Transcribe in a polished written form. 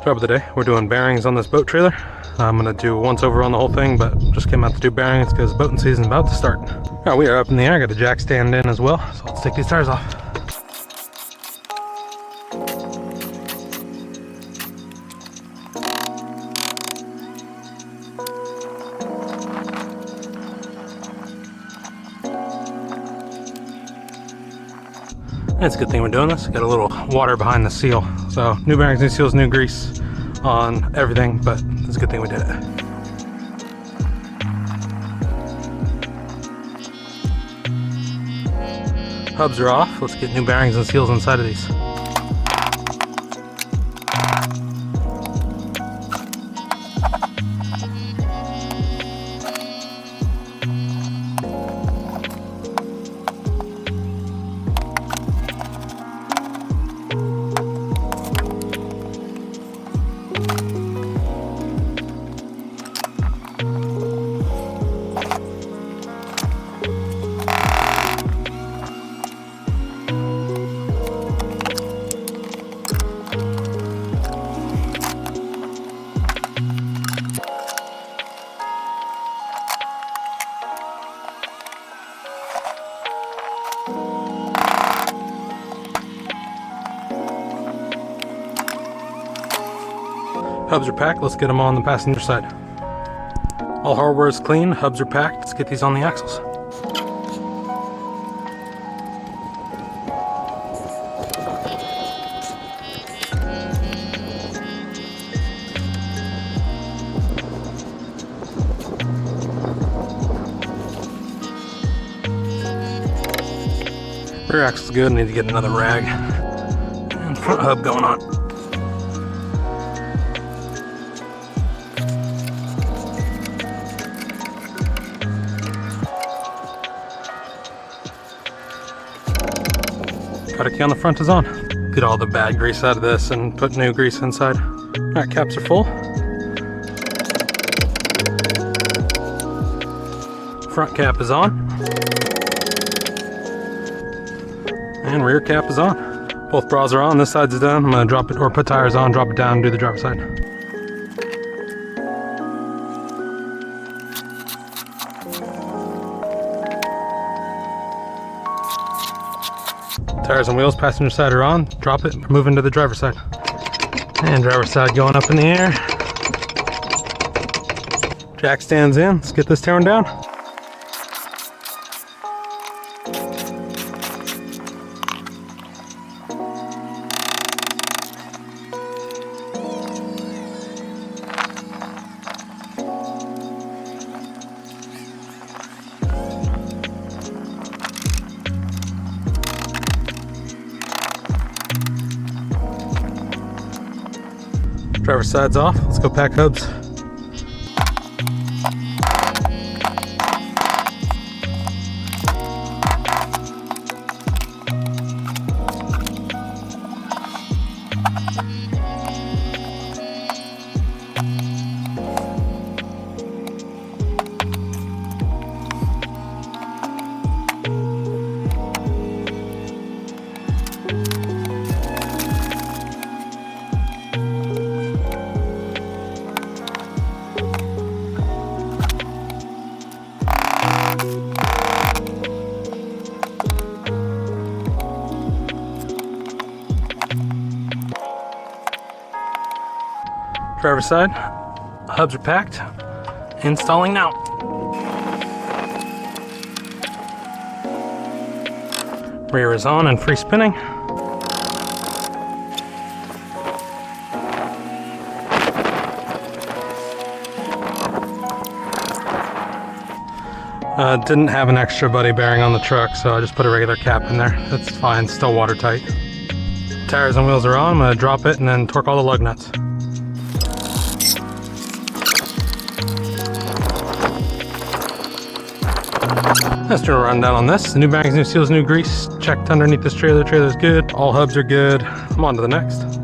Job of the day, we're doing bearings on this boat trailer. I'm gonna do once over on the whole thing, but just came out to do bearings because boating season is about to start. Alright, we are up in the air, got a jack stand in as well, so let's take these tires off. It's a good thing we're doing this. Got a little water behind the seal. So new bearings, new seals, new grease on everything, but it's a good thing we did it. Hubs are off. Let's get new bearings and seals inside of these. Hubs are packed, let's get them on the passenger side. All hardware is clean, hubs are packed, let's get these on the axles. Rear axle's good, I need to get another rag. And front hub going on. Got a key on the front is on. Get all the bad grease out of this and put new grease inside. Alright, caps are full. Front cap is on. And rear cap is on. Both bras are on, this side's done. I'm gonna drop it, or put tires on, drop it down, and do the driver's side. Tires and wheels, passenger side are on. Drop it, move into the driver's side. And driver's side going up in the air. Jack stands in. Let's get this tearing down. Driver's side's off. Let's go pack hubs. Driver's side, hubs are packed, installing now. Rear is on and free spinning. Didn't have an extra buddy bearing on the truck, so I just put a regular cap in there. That's fine, still watertight. Tires and wheels are on, I'm gonna drop it and then torque all the lug nuts. Let's do a rundown on this. New bearings, new seals, new grease. Checked underneath this trailer. Trailer's good. All hubs are good. I'm on to the next.